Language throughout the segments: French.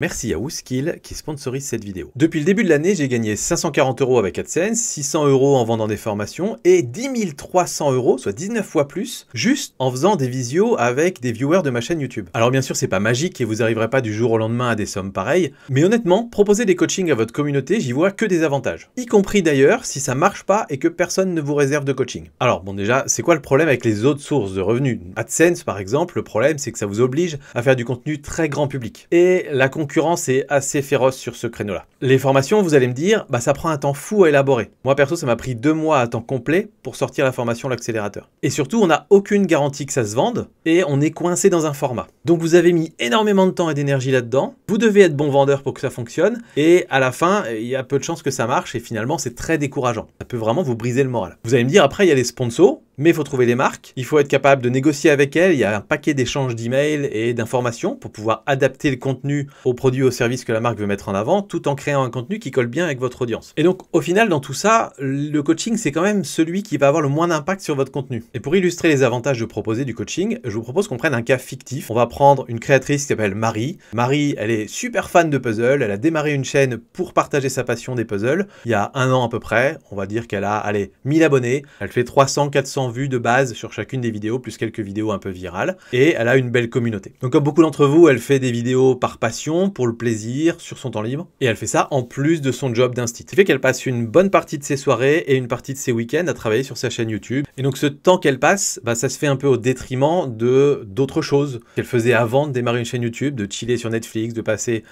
Merci à WooSkill qui sponsorise cette vidéo. Depuis le début de l'année, j'ai gagné 540 € avec AdSense, 600 € en vendant des formations et 10 300 €, soit 19 fois plus, juste en faisant des visios avec des viewers de ma chaîne YouTube. Alors bien sûr, c'est pas magique et vous n'arriverez pas du jour au lendemain à des sommes pareilles, mais honnêtement, proposer des coachings à votre communauté, j'y vois que des avantages. Y compris d'ailleurs si ça marche pas et que personne ne vous réserve de coaching. Alors bon déjà, c'est quoi le problème avec les autres sources de revenus? AdSense par exemple, le problème c'est que ça vous oblige à faire du contenu très grand public. Et la concurrence est assez féroce sur ce créneau-là. Les formations, vous allez me dire, ça prend un temps fou à élaborer. Moi perso, ça m'a pris 2 mois à temps complet pour sortir la formation l'accélérateur. Et surtout, on n'a aucune garantie que ça se vende et on est coincé dans un format. Donc vous avez mis énormément de temps et d'énergie là-dedans. Vous devez être bon vendeur pour que ça fonctionne et à la fin, il y a peu de chances que ça marche et finalement, c'est très décourageant. Ça peut vraiment vous briser le moral. Vous allez me dire, après, il y a les sponsors. Mais il faut trouver les marques, il faut être capable de négocier avec elles, il y a un paquet d'échanges d'emails et d'informations pour pouvoir adapter le contenu aux produits ou aux services que la marque veut mettre en avant, tout en créant un contenu qui colle bien avec votre audience. Et donc au final dans tout ça, le coaching c'est quand même celui qui va avoir le moins d'impact sur votre contenu. Et pour illustrer les avantages de proposer du coaching, je vous propose qu'on prenne un cas fictif. On va prendre une créatrice qui s'appelle Marie. Marie, elle est super fan de puzzles, elle a démarré une chaîne pour partager sa passion des puzzles. Il y a 1 an à peu près, on va dire qu'elle a, 1000 abonnés, elle fait 300-400 vues de base sur chacune des vidéos, plus quelques vidéos un peu virales, et elle a une belle communauté. Donc comme beaucoup d'entre vous, elle fait des vidéos par passion, pour le plaisir, sur son temps libre, et elle fait ça en plus de son job d'instit. Ça fait qu'elle passe une bonne partie de ses soirées et une partie de ses week-ends à travailler sur sa chaîne YouTube. Et donc ce temps qu'elle passe, ça se fait un peu au détriment d'autres choses qu'elle faisait avant de démarrer une chaîne YouTube, de chiller sur Netflix, de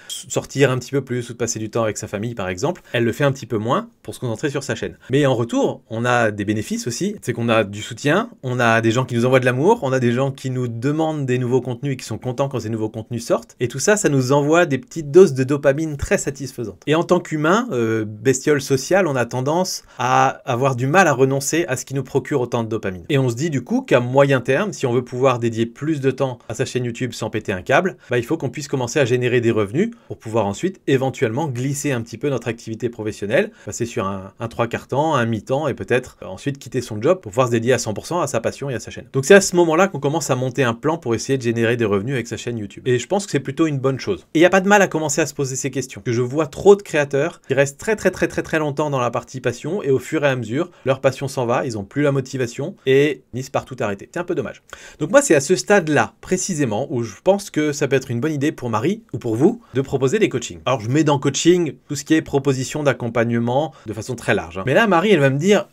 sortir un petit peu plus, ou de passer du temps avec sa famille par exemple. Elle le fait un petit peu moins pour se concentrer sur sa chaîne. Mais en retour, on a des bénéfices aussi, c'est qu'on a du soutien, on a des gens qui nous envoient de l'amour, on a des gens qui nous demandent des nouveaux contenus et qui sont contents quand ces nouveaux contenus sortent. Et tout ça, ça nous envoie des petites doses de dopamine très satisfaisantes. Et en tant qu'humain, bestiole sociale, on a tendance à avoir du mal à renoncer à ce qui nous procure autant de dopamine. Et on se dit du coup qu'à moyen terme, si on veut pouvoir dédier plus de temps à sa chaîne YouTube sans péter un câble, il faut qu'on puisse commencer à générer des revenus pour pouvoir ensuite éventuellement glisser un petit peu notre activité professionnelle, passer sur un 3/4 temps, un mi-temps et peut-être ensuite quitter son job pour pouvoir se dédier à 100% à sa passion et à sa chaîne. Donc c'est à ce moment-là qu'on commence à monter un plan pour essayer de générer des revenus avec sa chaîne YouTube. Et je pense que c'est plutôt une bonne chose. Et il n'y a pas de mal à commencer à se poser ces questions. Que je vois trop de créateurs qui restent très longtemps dans la partie passion et au fur et à mesure, leur passion s'en va, ils n'ont plus la motivation et finissent par tout arrêter. C'est un peu dommage. Donc moi c'est à ce stade-là précisément où je pense que ça peut être une bonne idée pour Marie ou pour vous de proposer des coachings. Alors je mets dans coaching tout ce qui est proposition d'accompagnement de façon très large. Mais là Marie elle va me dire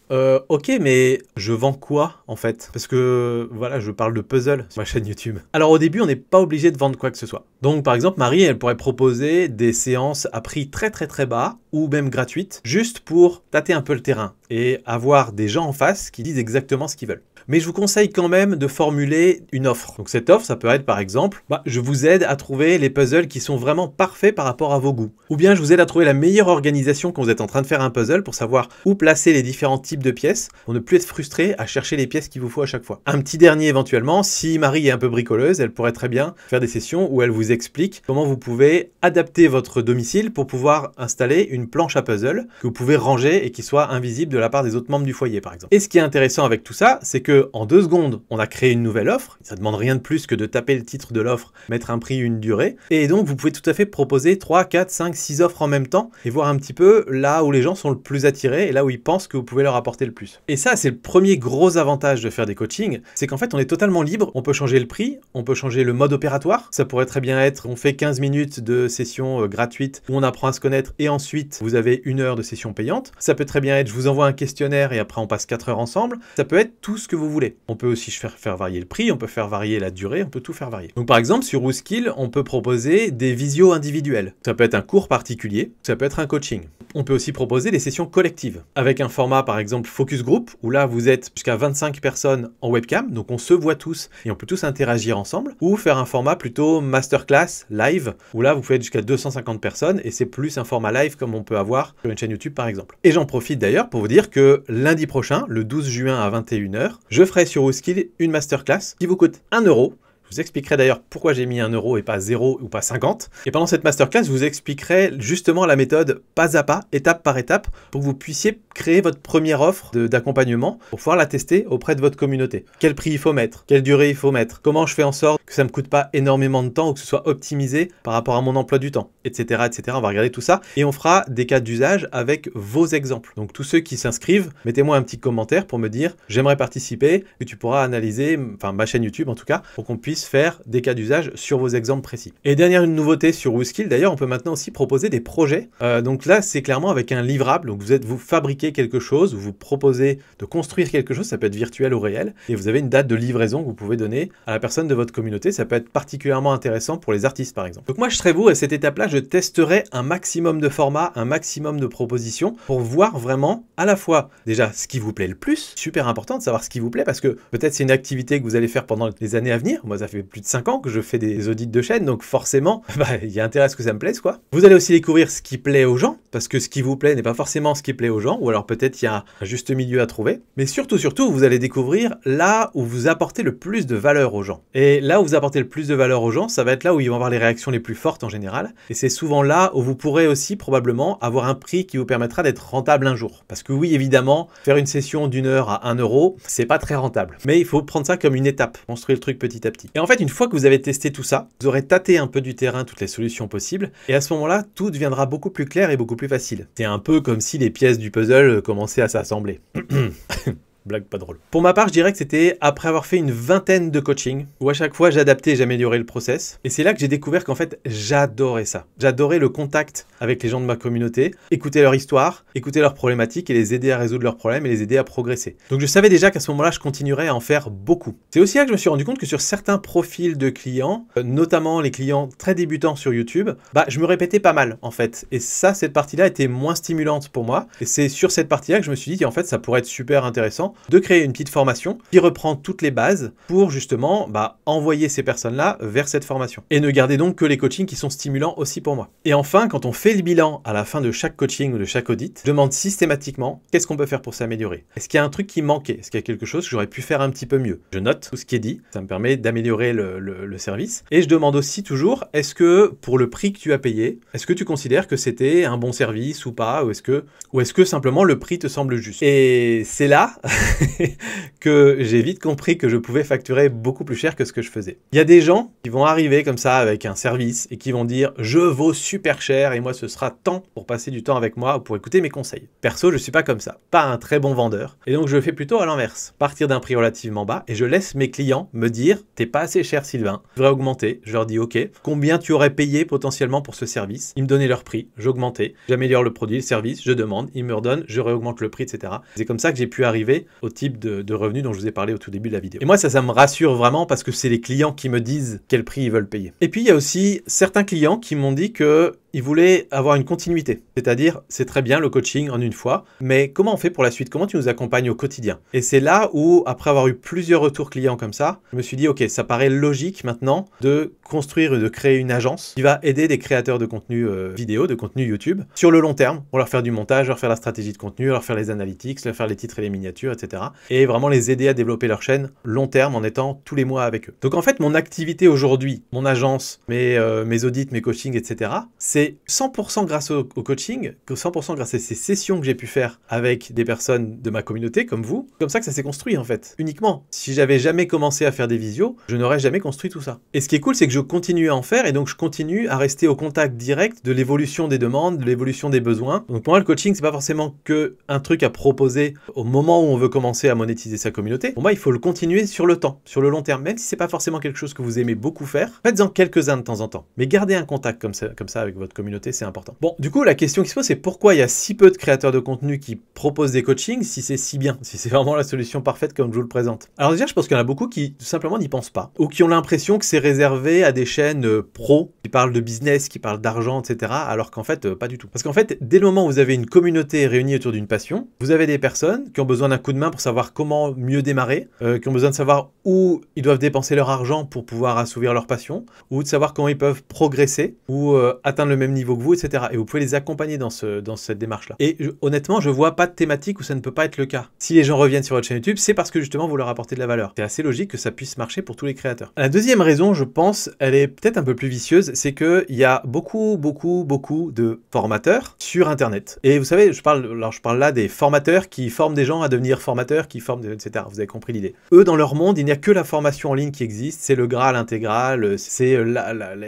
ok mais je vends quoi en fait? Parce que voilà, je parle de puzzle sur ma chaîne YouTube. Alors au début, on n'est pas obligé de vendre quoi que ce soit. Donc par exemple, Marie, elle pourrait proposer des séances à prix très bas ou même gratuites, juste pour tâter un peu le terrain et avoir des gens en face qui disent exactement ce qu'ils veulent. Mais je vous conseille quand même de formuler une offre. Donc cette offre, ça peut être par exemple, je vous aide à trouver les puzzles qui sont vraiment parfaits par rapport à vos goûts. Ou bien je vous aide à trouver la meilleure organisation quand vous êtes en train de faire un puzzle pour savoir où placer les différents types de pièces pour ne plus être frustré à chercher les pièces qu'il vous faut à chaque fois. Un petit dernier éventuellement, si Marie est un peu bricoleuse, elle pourrait très bien faire des sessions où elle vous explique comment vous pouvez adapter votre domicile pour pouvoir installer une planche à puzzle que vous pouvez ranger et qui soit invisible de la part des autres membres du foyer par exemple. Et ce qui est intéressant avec tout ça, c'est que en 2 secondes, on a créé une nouvelle offre. Ça ne demande rien de plus que de taper le titre de l'offre, mettre un prix, une durée. Et donc, vous pouvez tout à fait proposer 3, 4, 5, 6 offres en même temps et voir un petit peu là où les gens sont le plus attirés et là où ils pensent que vous pouvez leur apporter le plus. Et ça, c'est le premier gros avantage de faire des coachings. C'est qu'en fait, on est totalement libre. On peut changer le prix, on peut changer le mode opératoire. Ça pourrait très bien être, on fait 15 minutes de session gratuite où on apprend à se connaître et ensuite, vous avez 1 heure de session payante. Ça peut très bien être, je vous envoie un questionnaire et après, on passe 4 heures ensemble. Ça peut être tout ce que vous voulez. On peut aussi faire varier le prix, on peut faire varier la durée, on peut tout faire varier. Donc par exemple, sur WooSkill, on peut proposer des visios individuels. Ça peut être un cours particulier, ça peut être un coaching. On peut aussi proposer des sessions collectives, avec un format par exemple focus group, où là vous êtes jusqu'à 25 personnes en webcam, donc on se voit tous et on peut tous interagir ensemble, ou faire un format plutôt masterclass live, où là vous pouvez être jusqu'à 250 personnes et c'est plus un format live comme on peut avoir sur une chaîne YouTube par exemple. Et j'en profite d'ailleurs pour vous dire que lundi prochain, le 12 juin à 21 h, je ferai sur WooSkill une masterclass qui vous coûte 1 €. Je vous expliquerai d'ailleurs pourquoi j'ai mis 1 € et pas 0 ou pas 50. Et pendant cette masterclass, je vous expliquerai justement la méthode pas à pas, étape par étape, pour que vous puissiez créer votre première offre d'accompagnement pour pouvoir la tester auprès de votre communauté. Quel prix il faut mettre, quelle durée il faut mettre, comment je fais en sorte que ça ne me coûte pas énormément de temps ou que ce soit optimisé par rapport à mon emploi du temps, etc., etc. On va regarder tout ça et on fera des cas d'usage avec vos exemples. Donc tous ceux qui s'inscrivent, mettez-moi un petit commentaire pour me dire j'aimerais participer, que tu pourras analyser, enfin ma chaîne YouTube en tout cas, pour qu'on puisse faire des cas d'usage sur vos exemples précis. Et dernière nouveauté sur WooSkill, d'ailleurs, on peut maintenant aussi proposer des projets. Donc là, c'est clairement avec un livrable. Donc vous fabriquez quelque chose, vous proposez de construire quelque chose, ça peut être virtuel ou réel, et vous avez une date de livraison que vous pouvez donner à la personne de votre communauté. Ça peut être particulièrement intéressant pour les artistes, par exemple. Donc moi, je serai vous, et à cette étape-là, je testerai un maximum de formats, un maximum de propositions pour voir vraiment à la fois déjà ce qui vous plaît le plus, super important de savoir ce qui vous plaît, parce que peut-être c'est une activité que vous allez faire pendant les années à venir. Moi, ça fait plus de 5 ans que je fais des audits de chaîne, donc forcément, il y a intérêt à ce que ça me plaise, quoi. Vous allez aussi découvrir ce qui plaît aux gens, parce que ce qui vous plaît n'est pas forcément ce qui plaît aux gens, ou alors peut-être il y a un juste milieu à trouver. Mais surtout, vous allez découvrir là où vous apportez le plus de valeur aux gens. Et là où vous apportez le plus de valeur aux gens, ça va être là où ils vont avoir les réactions les plus fortes en général. Et c'est souvent là où vous pourrez aussi probablement avoir un prix qui vous permettra d'être rentable un jour. Parce que oui, évidemment, faire une session d'1 heure à 1 euro, c'est pas très rentable. Mais il faut prendre ça comme une étape, construire le truc petit à petit. Et en fait, une fois que vous avez testé tout ça, vous aurez tâté un peu du terrain toutes les solutions possibles. Et à ce moment-là, tout deviendra beaucoup plus clair et beaucoup plus facile. C'est un peu comme si les pièces du puzzle commençaient à s'assembler. Blague pas drôle. Pour ma part, je dirais que c'était après avoir fait une vingtaine de coachings, où à chaque fois j'adaptais et j'améliorais le process. Et c'est là que j'ai découvert qu'en fait, j'adorais ça. J'adorais le contact avec les gens de ma communauté, écouter leur histoire, écouter leurs problématiques et les aider à résoudre leurs problèmes et les aider à progresser. Donc je savais déjà qu'à ce moment-là, je continuerais à en faire beaucoup. C'est aussi là que je me suis rendu compte que sur certains profils de clients, notamment les clients très débutants sur YouTube, je me répétais pas mal en fait. Et ça, cette partie-là était moins stimulante pour moi. Et c'est sur cette partie-là que je me suis dit qu'en fait, ça pourrait être super intéressant de créer une petite formation qui reprend toutes les bases pour justement envoyer ces personnes-là vers cette formation. Et ne garder donc que les coachings qui sont stimulants aussi pour moi. Et enfin, quand on fait le bilan à la fin de chaque coaching ou de chaque audit, je demande systématiquement qu'est-ce qu'on peut faire pour s'améliorer. Est-ce qu'il y a un truc qui manquait? Est-ce qu'il y a quelque chose que j'aurais pu faire un petit peu mieux? Je note tout ce qui est dit, ça me permet d'améliorer le service. Et je demande aussi toujours, est-ce que pour le prix que tu as payé, est-ce que tu considères que c'était un bon service ou pas? Ou est-ce que simplement le prix te semble juste? Et c'est là que j'ai vite compris que je pouvais facturer beaucoup plus cher que ce que je faisais. Il y a des gens qui vont arriver comme ça avec un service et qui vont dire « je vaux super cher et moi ce sera tant pour passer du temps avec moi ou pour écouter mes conseils ». Perso, je suis pas comme ça, pas un très bon vendeur. Et donc je fais plutôt à l'inverse, partir d'un prix relativement bas et je laisse mes clients me dire « t'es pas assez cher Sylvain, je voudrais augmenter ». Je leur dis « ok, combien tu aurais payé potentiellement pour ce service ?» Ils me donnaient leur prix, j'augmentais, j'améliore le produit, le service, je demande, ils me redonnent, je réaugmente le prix, etc. C'est comme ça que j'ai pu arriver au type de revenus dont je vous ai parlé au tout début de la vidéo. Et moi, ça me rassure vraiment parce que c'est les clients qui me disent quel prix ils veulent payer. Et puis, il y a aussi certains clients qui m'ont dit que ils voulaient avoir une continuité. C'est-à-dire, c'est très bien le coaching en une fois, mais comment on fait pour la suite? Comment tu nous accompagnes au quotidien? Et c'est là où, après avoir eu plusieurs retours clients comme ça, je me suis dit, ok, ça paraît logique maintenant de construire et de créer une agence qui va aider des créateurs de contenu vidéo, de contenu YouTube, sur le long terme, pour leur faire du montage, leur faire la stratégie de contenu, leur faire les analytics, leur faire les titres et les miniatures, etc. Et vraiment les aider à développer leur chaîne long terme en étant tous les mois avec eux. Donc en fait, mon activité aujourd'hui, mon agence, mes audits, mes coachings, etc., c'est 100% grâce au coaching, 100% grâce à ces sessions que j'ai pu faire avec des personnes de ma communauté, comme vous. Comme ça que ça s'est construit en fait, uniquement. Si j'avais jamais commencé à faire des visios, je n'aurais jamais construit tout ça. Et ce qui est cool, c'est que je continue à en faire et donc je continue à rester au contact direct de l'évolution des demandes, de l'évolution des besoins. Donc pour moi, le coaching, c'est pas forcément que un truc à proposer au moment où on veut commencer à monétiser sa communauté. Pour moi, il faut le continuer sur le temps, sur le long terme, même si c'est pas forcément quelque chose que vous aimez beaucoup faire. Faites-en quelques-uns de temps en temps, mais gardez un contact comme ça avec votre communauté, c'est important. Bon, du coup, la question qui se pose, c'est pourquoi il y a si peu de créateurs de contenu qui proposent des coachings si c'est si bien, si c'est vraiment la solution parfaite comme je vous le présente. Alors déjà, je pense qu'il y en a beaucoup qui tout simplement n'y pensent pas, ou qui ont l'impression que c'est réservé à des chaînes pro qui parlent de business, qui parlent d'argent, etc. Alors qu'en fait, pas du tout. Parce qu'en fait, dès le moment où vous avez une communauté réunie autour d'une passion, vous avez des personnes qui ont besoin d'un coup de main pour savoir comment mieux démarrer, qui ont besoin de savoir où ils doivent dépenser leur argent pour pouvoir assouvir leur passion, ou de savoir comment ils peuvent progresser ou atteindre le même niveau que vous, etc. Et vous pouvez les accompagner dans cette démarche-là. Et honnêtement, je vois pas de thématique où ça ne peut pas être le cas. Si les gens reviennent sur votre chaîne YouTube, c'est parce que justement vous leur apportez de la valeur. C'est assez logique que ça puisse marcher pour tous les créateurs. La deuxième raison, je pense, elle est peut-être un peu plus vicieuse, c'est qu'il y a beaucoup de formateurs sur Internet. Et vous savez, je parle là des formateurs qui forment des gens à devenir formateurs, qui forment, etc. Vous avez compris l'idée. Eux, dans leur monde, il n'y a que la formation en ligne qui existe, c'est le Graal intégral, c'est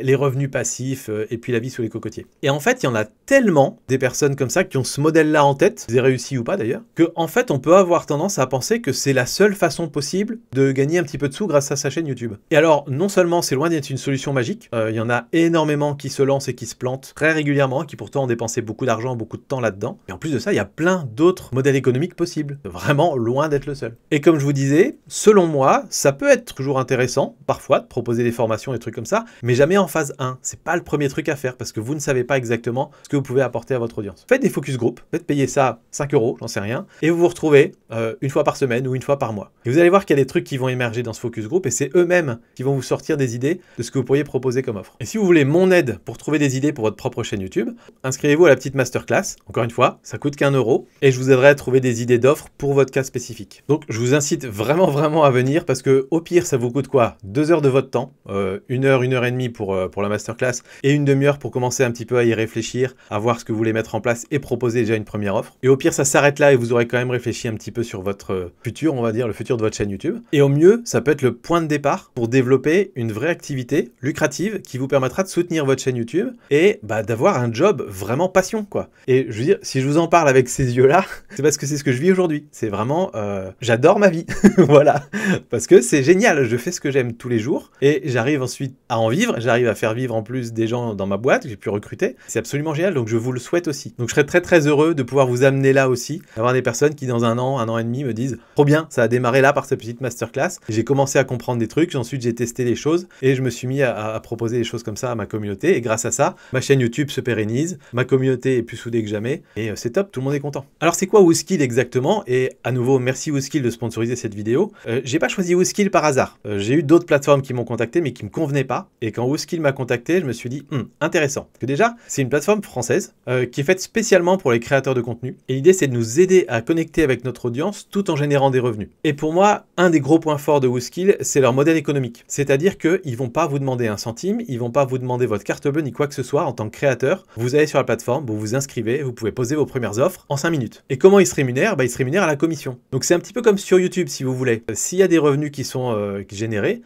les revenus passifs et puis la vie sous les cocotiers. Et en fait, il y en a tellement des personnes comme ça qui ont ce modèle-là en tête, vous avez réussi ou pas d'ailleurs, que en fait, on peut avoir tendance à penser que c'est la seule façon possible de gagner un petit peu de sous grâce à sa chaîne YouTube. Et alors, non seulement c'est loin d'être une solution magique, il y en a énormément qui se lancent et qui se plantent très régulièrement, qui pourtant ont dépensé beaucoup d'argent, beaucoup de temps là-dedans. Et en plus de ça, il y a plein d'autres modèles économiques possibles. Vraiment loin d'être le seul. Et comme je vous disais, selon moi, ça peut être toujours intéressant, parfois, de proposer des formations, des trucs comme ça, mais jamais en phase 1. C'est pas le premier truc à faire parce que vous ne savez pas exactement ce que vous pouvez apporter à votre audience. Faites des focus group, faites payer ça 5 €, j'en sais rien, et vous vous retrouvez une fois par semaine ou une fois par mois. Et vous allez voir qu'il y a des trucs qui vont émerger dans ce focus group et c'est eux-mêmes qui vont vous sortir des idées de ce que vous pourriez proposer comme offre. Et si vous voulez mon aide pour trouver des idées pour votre propre chaîne YouTube, inscrivez-vous à la petite masterclass. Encore une fois, ça coûte qu'1 € et je vous aiderai à trouver des idées d'offres pour votre cas spécifique. Donc je vous incite vraiment à venir parce que au pire, ça vous coûte quoi? 2 heures de votre temps, 1 heure, 1 heure et demie pour la masterclass et une demi-heure pour commencer un petit peu à y réfléchir, à voir ce que vous voulez mettre en place et proposer déjà une première offre. Et au pire, ça s'arrête là et vous aurez quand même réfléchi un petit peu sur votre futur, on va dire, le futur de votre chaîne YouTube. Et au mieux, ça peut être le point de départ pour développer une vraie activité lucrative qui vous permettra de soutenir votre chaîne YouTube et d'avoir un job vraiment passion, quoi. Et je veux dire, si je vous en parle avec ces yeux-là, c'est parce que c'est ce que je vis aujourd'hui. C'est vraiment, j'adore ma vie, voilà. Parce que c'est génial, je fais ce que j'aime tous les jours et j'arrive ensuite à en vivre, j'arrive à faire vivre en plus des gens dans ma boîte que j'ai pu recruter. C'est absolument génial, donc je vous le souhaite aussi. Donc je serais très heureux de pouvoir vous amener là aussi, d'avoir des personnes qui dans un an et demi me disent « Trop bien, ça a démarré là par cette petite masterclass, j'ai commencé à comprendre des trucs, ensuite j'ai testé des choses et je me suis mis à proposer des choses comme ça à ma communauté et grâce à ça, ma chaîne YouTube se pérennise, ma communauté est plus soudée que jamais et c'est top, tout le monde est content. » Alors c'est quoi WooSkill exactement? Et à nouveau, merci WooSkill de sponsoriser cette vidéo. J'ai pas choisi WooSkill par hasard. J'ai eu d'autres plateformes qui m'ont contacté mais qui me convenaient pas et quand WooSkill m'a contacté, je me suis dit intéressant. Parce que déjà, c'est une plateforme française qui est faite spécialement pour les créateurs de contenu et l'idée c'est de nous aider à connecter avec notre audience tout en générant des revenus. Et pour moi, un des gros points forts de WooSkill, c'est leur modèle économique. C'est-à-dire qu'ils vont pas vous demander un centime, ils vont pas vous demander votre carte bleue ni quoi que ce soit en tant que créateur. Vous allez sur la plateforme, vous vous inscrivez, vous pouvez poser vos premières offres en 5 minutes. Et comment ils se rémunèrent? Ils se rémunèrent à la commission. Donc c'est un petit peu comme sur YouTube si vous voulez. S'il y a des revenus qui sont générés,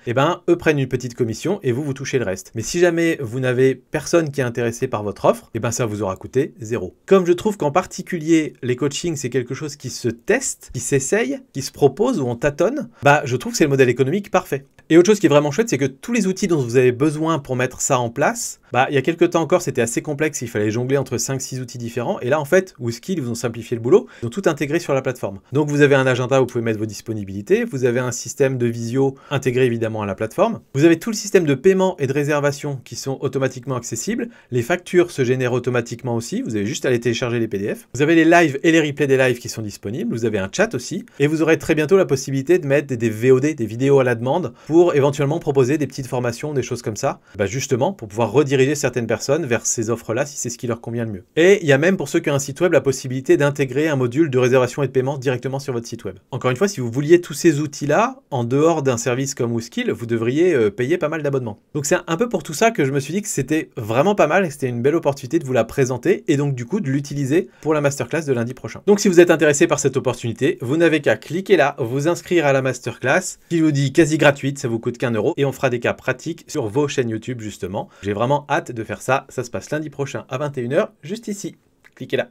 eux prennent une petite commission et vous touchez le reste. Mais si jamais vous n'avez personne qui est intéressé par votre offre, ça vous aura coûté 0. Comme je trouve qu'en particulier les coachings c'est quelque chose qui se teste, qui s'essaye, qui se propose ou on tâtonne, je trouve que c'est le modèle économique parfait. Et autre chose qui est vraiment chouette, c'est que tous les outils dont vous avez besoin pour mettre ça en place, il y a quelques temps encore, c'était assez complexe, il fallait jongler entre 5-6 outils différents. Et là, en fait, WooSkill, ils vous ont simplifié le boulot, ils ont tout intégré sur la plateforme. Donc, vous avez un agenda où vous pouvez mettre vos disponibilités, vous avez un système de visio intégré évidemment à la plateforme, vous avez tout le système de paiement et de réservation qui sont automatiquement accessibles, les factures se génèrent automatiquement aussi, vous avez juste à aller télécharger les PDF, vous avez les lives et les replays des lives qui sont disponibles, vous avez un chat aussi, et vous aurez très bientôt la possibilité de mettre des VOD, des vidéos à la demande, pour éventuellement proposer des petites formations, des choses comme ça, justement pour pouvoir rediriger certaines personnes vers ces offres-là si c'est ce qui leur convient le mieux. Et il y a même pour ceux qui ont un site web la possibilité d'intégrer un module de réservation et de paiement directement sur votre site web. Encore une fois, si vous vouliez tous ces outils-là, en dehors d'un service comme WooSkill, vous devriez payer pas mal d'abonnements. Donc c'est un peu pour tout ça que je me suis dit que c'était vraiment pas mal et que c'était une belle opportunité de vous la présenter et donc du coup de l'utiliser pour la masterclass de lundi prochain. Donc si vous êtes intéressé par cette opportunité, vous n'avez qu'à cliquer là, vous inscrire à la masterclass, qui vous dit quasi gratuite, ça vous coûte qu'1 € et on fera des cas pratiques sur vos chaînes YouTube justement. J'ai vraiment hâte de faire ça, ça se passe lundi prochain à 21 h juste ici. Cliquez là.